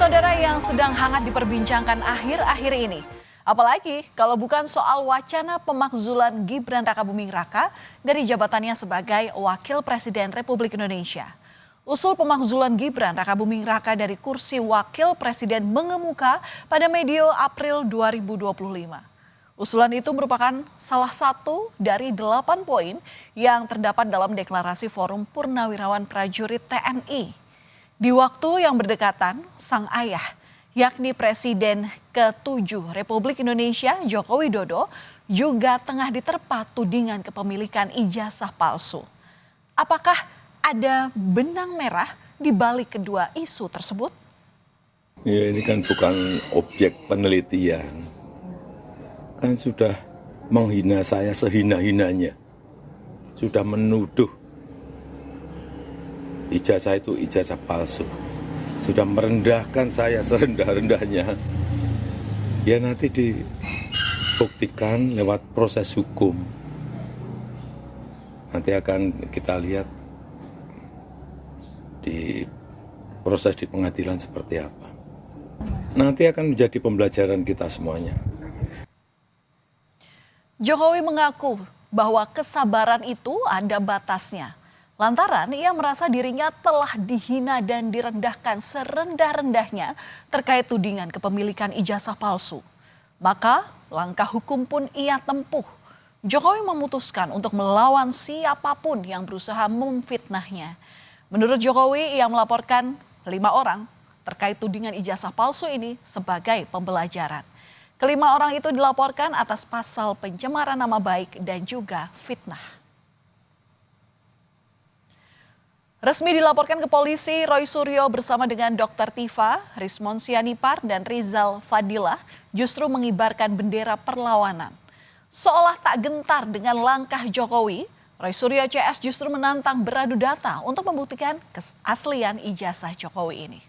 Saudara yang sedang hangat diperbincangkan akhir-akhir ini. Apalagi kalau bukan soal wacana pemakzulan Gibran Rakabuming Raka dari jabatannya sebagai Wakil Presiden Republik Indonesia. Usul pemakzulan Gibran Rakabuming Raka dari kursi Wakil Presiden mengemuka pada medio April 2025. Usulan itu merupakan salah satu dari 8 poin yang terdapat dalam deklarasi Forum Purnawirawan Prajurit TNI. Di waktu yang berdekatan, sang ayah, yakni Presiden ke-7 Republik Indonesia Joko Widodo, juga tengah diterpa tudingan kepemilikan ijazah palsu. Apakah ada benang merah di balik kedua isu tersebut? Ya, ini kan bukan objek penelitian. Kan sudah menghina saya sehina-hinanya. Sudah menuduh ijazah itu ijazah palsu. Sudah merendahkan saya serendah-rendahnya. Ya nanti dibuktikan lewat proses hukum. Nanti akan kita lihat di proses di pengadilan seperti apa. Nanti akan menjadi pembelajaran kita semuanya. Jokowi mengaku bahwa kesabaran itu ada batasnya. Lantaran ia merasa dirinya telah dihina dan direndahkan serendah-rendahnya terkait tudingan kepemilikan ijazah palsu. Maka langkah hukum pun ia tempuh. Jokowi memutuskan untuk melawan siapapun yang berusaha memfitnahnya. Menurut Jokowi, ia melaporkan 5 orang terkait tudingan ijazah palsu ini sebagai pembelajaran. Kelima orang itu dilaporkan atas pasal pencemaran nama baik dan juga fitnah. Resmi dilaporkan ke polisi, Roy Suryo bersama dengan Dr. Tifa, Rismon Sianipar, dan Rizal Fadilah justru mengibarkan bendera perlawanan. Seolah tak gentar dengan langkah Jokowi, Roy Suryo CS justru menantang beradu data untuk membuktikan keaslian ijazah Jokowi ini.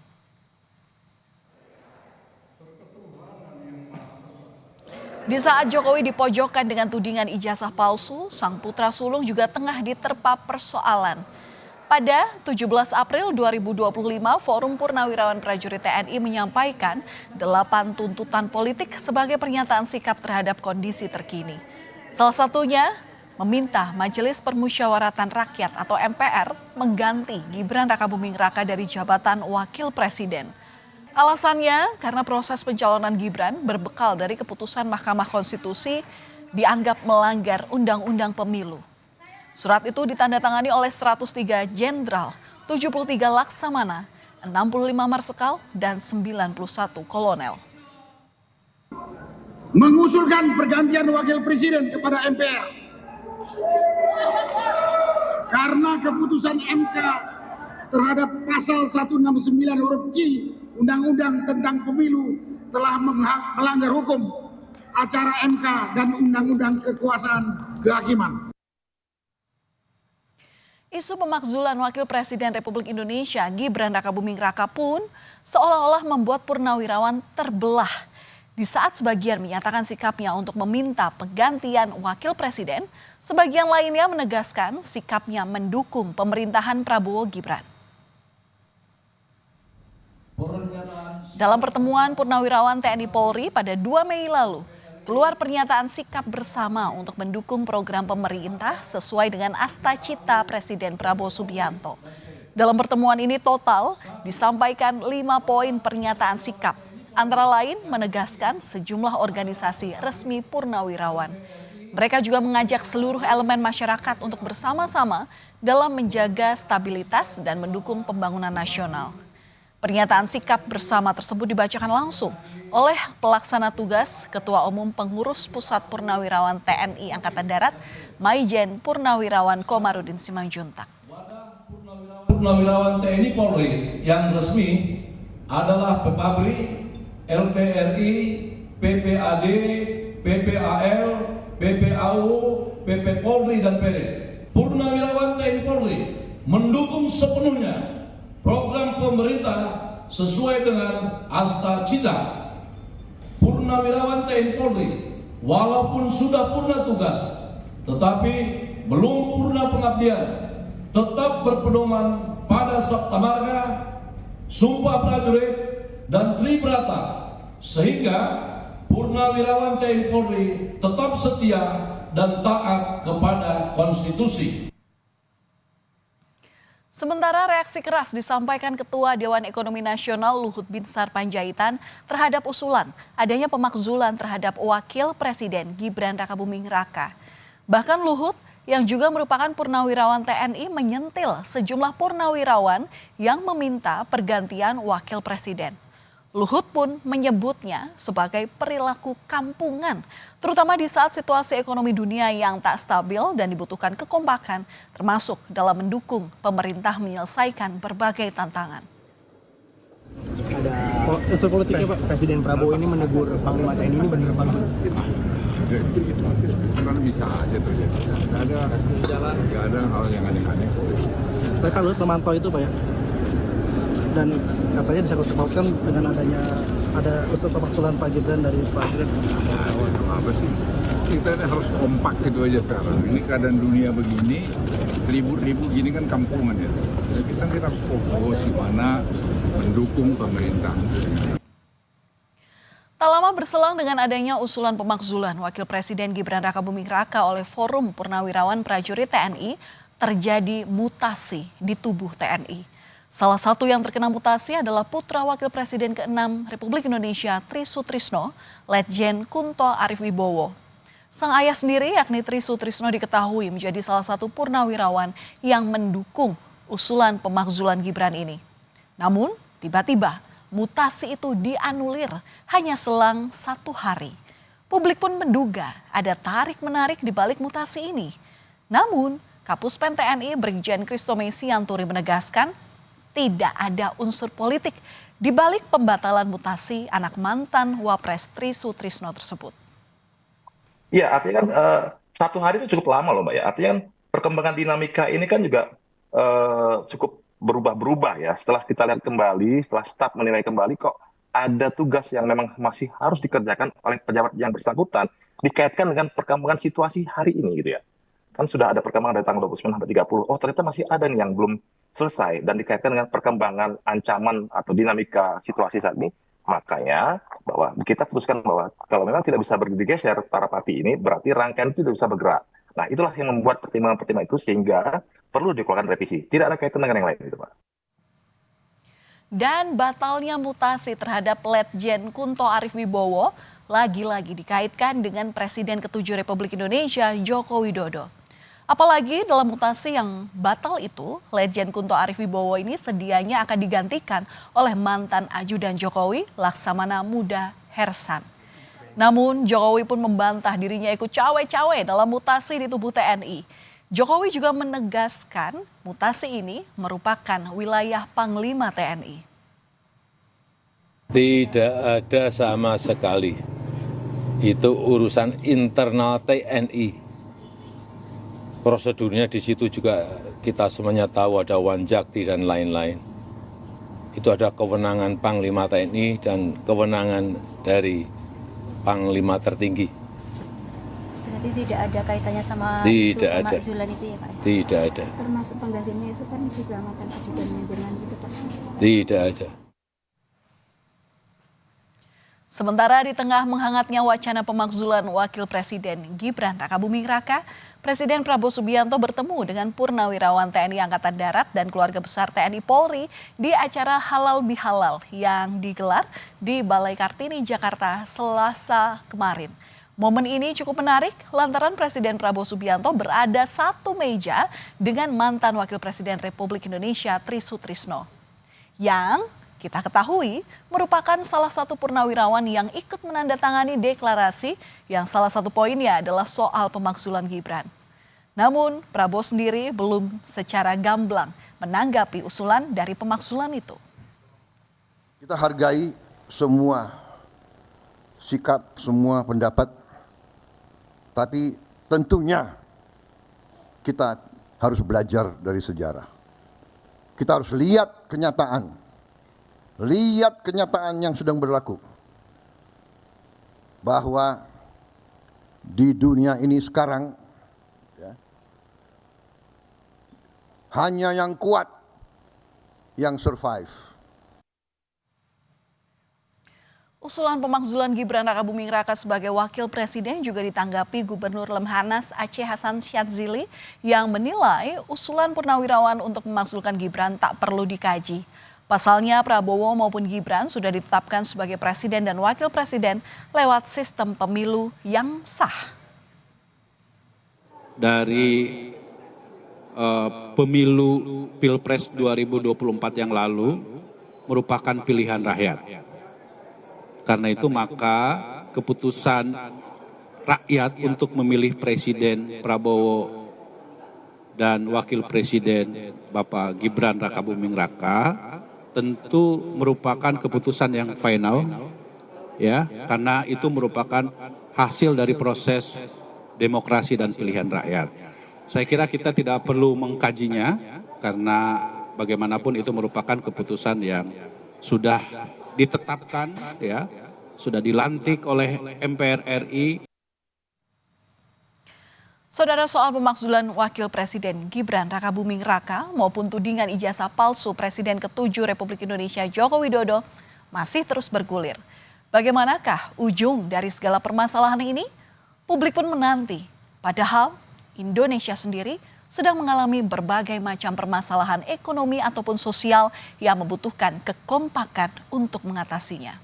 Di saat Jokowi dipojokkan dengan tudingan ijazah palsu, sang putra sulung juga tengah diterpa persoalan. Pada 17 April 2025, Forum Purnawirawan Prajurit TNI menyampaikan 8 tuntutan politik sebagai pernyataan sikap terhadap kondisi terkini. Salah satunya meminta Majelis Permusyawaratan Rakyat atau MPR mengganti Gibran Rakabuming Raka dari jabatan Wakil Presiden. Alasannya karena proses pencalonan Gibran berbekal dari keputusan Mahkamah Konstitusi dianggap melanggar Undang-Undang Pemilu. Surat itu ditandatangani oleh 103 jenderal, 73 laksamana, 65 marsekal, dan 91 kolonel. Mengusulkan pergantian wakil presiden kepada MPR. Karena keputusan MK terhadap pasal 169 huruf Q Undang-Undang tentang Pemilu telah melanggar hukum acara MK dan Undang-Undang Kekuasaan Kehakiman. Isu pemakzulan Wakil Presiden Republik Indonesia Gibran Rakabuming Raka pun seolah-olah membuat Purnawirawan terbelah. Di saat sebagian menyatakan sikapnya untuk meminta penggantian Wakil Presiden, sebagian lainnya menegaskan sikapnya mendukung pemerintahan Prabowo Gibran. Dalam pertemuan Purnawirawan TNI Polri pada 2 Mei lalu, keluar pernyataan sikap bersama untuk mendukung program pemerintah sesuai dengan Astacita Presiden Prabowo Subianto. Dalam pertemuan ini total disampaikan 5 poin pernyataan sikap, antara lain menegaskan sejumlah organisasi resmi Purnawirawan. Mereka juga mengajak seluruh elemen masyarakat untuk bersama-sama dalam menjaga stabilitas dan mendukung pembangunan nasional. Pernyataan sikap bersama tersebut dibacakan langsung oleh pelaksana tugas Ketua Umum Pengurus Pusat Purnawirawan TNI Angkatan Darat, Maijen Purnawirawan Komarudin Simanjuntak. Purnawirawan TNI Polri yang resmi adalah PPABRI, LPRI, PPAD, PPAL, PPAU, PP Polri, dan PD. Purnawirawan TNI Polri mendukung sepenuhnya program pemerintah sesuai dengan Astacita. Purnawirawan TNI Polri walaupun sudah purna tugas tetapi belum purna pengabdian, tetap berpedoman pada Sabta Marga, Sumpah Prajurit, dan Tribrata, sehingga Purnawirawan TNI Polri tetap setia dan taat kepada konstitusi. Sementara reaksi keras disampaikan Ketua Dewan Ekonomi Nasional Luhut Binsar Panjaitan terhadap usulan adanya pemakzulan terhadap Wakil Presiden Gibran Rakabuming Raka. Bahkan Luhut yang juga merupakan purnawirawan TNI menyentil sejumlah purnawirawan yang meminta pergantian Wakil Presiden. Luhut pun menyebutnya sebagai perilaku kampungan, terutama di saat situasi ekonomi dunia yang tak stabil dan dibutuhkan kekompakan, termasuk dalam mendukung pemerintah menyelesaikan berbagai tantangan. Ada unsur politiknya Pak, Presiden Prabowo ini menegur Panglima TNI ini benar Pak? Kan bisa aja terjadi. Nggak ada hal yang aneh-aneh. Saya kan Luhut memantau itu Pak ya. Dan katanya disangkut-pautkan dengan adanya ada unsur pemakzulan Pak Gibran dari Pak Gibran. Apa sih? Kita harus kompak gitu aja sekarang. Ini keadaan dunia begini, ribut-ribut gini kan kampungan ya. Jadi kita harus fokus di mana mendukung pemerintah. Tak lama berselang dengan adanya usulan pemakzulan Wakil Presiden Gibran Rakabuming Raka oleh Forum Purnawirawan Prajurit TNI, terjadi mutasi di tubuh TNI. Salah satu yang terkena mutasi adalah putra Wakil Presiden ke-6 Republik Indonesia Tri Sutrisno, Letjen Kunto Arif Wibowo. Sang ayah sendiri yakni Tri Sutrisno diketahui menjadi salah satu purnawirawan yang mendukung usulan pemakzulan Gibran ini. Namun tiba-tiba mutasi itu dianulir hanya selang 1 hari. Publik pun menduga ada tarik-menarik di balik mutasi ini. Namun Kapuspen TNI Brigjen Christomesi Yanturi menegaskan tidak ada unsur politik di balik pembatalan mutasi anak mantan Wapres Tri Sutrisno tersebut. Iya, artinya kan 1 hari itu cukup lama loh Mbak ya. Artinya kan perkembangan dinamika ini kan juga cukup berubah-berubah ya. Setelah kita lihat kembali, setelah staf menilai kembali kok ada tugas yang memang masih harus dikerjakan oleh pejabat yang bersangkutan dikaitkan dengan perkembangan situasi hari ini gitu ya. Kan sudah ada perkembangan dari tanggal 29 sampai 30. Oh ternyata masih ada nih yang belum selesai dan dikaitkan dengan perkembangan ancaman atau dinamika situasi saat ini. Makanya bahwa kita putuskan bahwa kalau memang tidak bisa bergeser para parti ini berarti rangkaian itu tidak bisa bergerak. Nah itulah yang membuat pertimbangan-pertimbangan itu sehingga perlu dikeluarkan revisi. Tidak ada kaitan dengan yang lain itu Pak. Dan batalnya mutasi terhadap Letjen Kunto Arif Wibowo lagi-lagi dikaitkan dengan Presiden ke-7 Republik Indonesia Joko Widodo. Apalagi dalam mutasi yang batal itu, Letjen Kunto Arif Wibowo ini sedianya akan digantikan oleh mantan ajudan Jokowi, Laksamana Muda Hersan. Namun Jokowi pun membantah dirinya ikut cawe-cawe dalam mutasi di tubuh TNI. Jokowi juga menegaskan mutasi ini merupakan wilayah Panglima TNI. Tidak ada sama sekali. Itu urusan internal TNI. Prosedurnya di situ juga kita semuanya tahu ada wanjakti dan lain-lain. Itu ada kewenangan Panglima TNI dan kewenangan dari Panglima tertinggi. Berarti tidak ada kaitannya sama Tidak ada. Zulan itu ya Pak? Tidak ada. Termasuk penggantinya itu kan juga mantan ajudannya jangan gitu Pak? Tidak ada. Sementara di tengah menghangatnya wacana pemakzulan Wakil Presiden Gibran Rakabuming Raka, Presiden Prabowo Subianto bertemu dengan Purnawirawan TNI Angkatan Darat dan keluarga besar TNI Polri di acara Halal Bihalal yang digelar di Balai Kartini, Jakarta, Selasa kemarin. Momen ini cukup menarik lantaran Presiden Prabowo Subianto berada satu meja dengan mantan Wakil Presiden Republik Indonesia Tri Sutrisno. Yang kita ketahui merupakan salah satu purnawirawan yang ikut menandatangani deklarasi yang salah satu poinnya adalah soal pemakzulan Gibran. Namun Prabowo sendiri belum secara gamblang menanggapi usulan dari pemakzulan itu. Kita hargai semua sikap, semua pendapat, tapi tentunya kita harus belajar dari sejarah. Kita harus lihat kenyataan. Lihat kenyataan yang sedang berlaku. Bahwa di dunia ini sekarang ya, hanya yang kuat yang survive. Usulan pemakzulan Gibran Rakabuming Raka sebagai wakil presiden juga ditanggapi Gubernur Lemhanas Aceh Hasan Syadzili yang menilai usulan Purnawirawan untuk memakzulkan Gibran tak perlu dikaji. Pasalnya Prabowo maupun Gibran sudah ditetapkan sebagai presiden dan wakil presiden lewat sistem pemilu yang sah. Dari pemilu Pilpres 2024 yang lalu merupakan pilihan rakyat. Karena itu maka keputusan rakyat untuk memilih Presiden Prabowo dan Wakil Presiden Bapak Gibran Rakabuming Raka tentu merupakan keputusan yang final, ya, karena itu merupakan hasil dari proses demokrasi dan pilihan rakyat. Saya kira kita tidak perlu mengkajinya karena bagaimanapun itu merupakan keputusan yang sudah ditetapkan, ya, sudah dilantik oleh MPR RI. Saudara, soal pemakzulan Wakil Presiden Gibran Rakabuming Raka maupun tudingan ijazah palsu Presiden ke-7 Republik Indonesia Joko Widodo masih terus bergulir. Bagaimanakah ujung dari segala permasalahan ini? Publik pun menanti. Padahal Indonesia sendiri sedang mengalami berbagai macam permasalahan ekonomi ataupun sosial yang membutuhkan kekompakan untuk mengatasinya.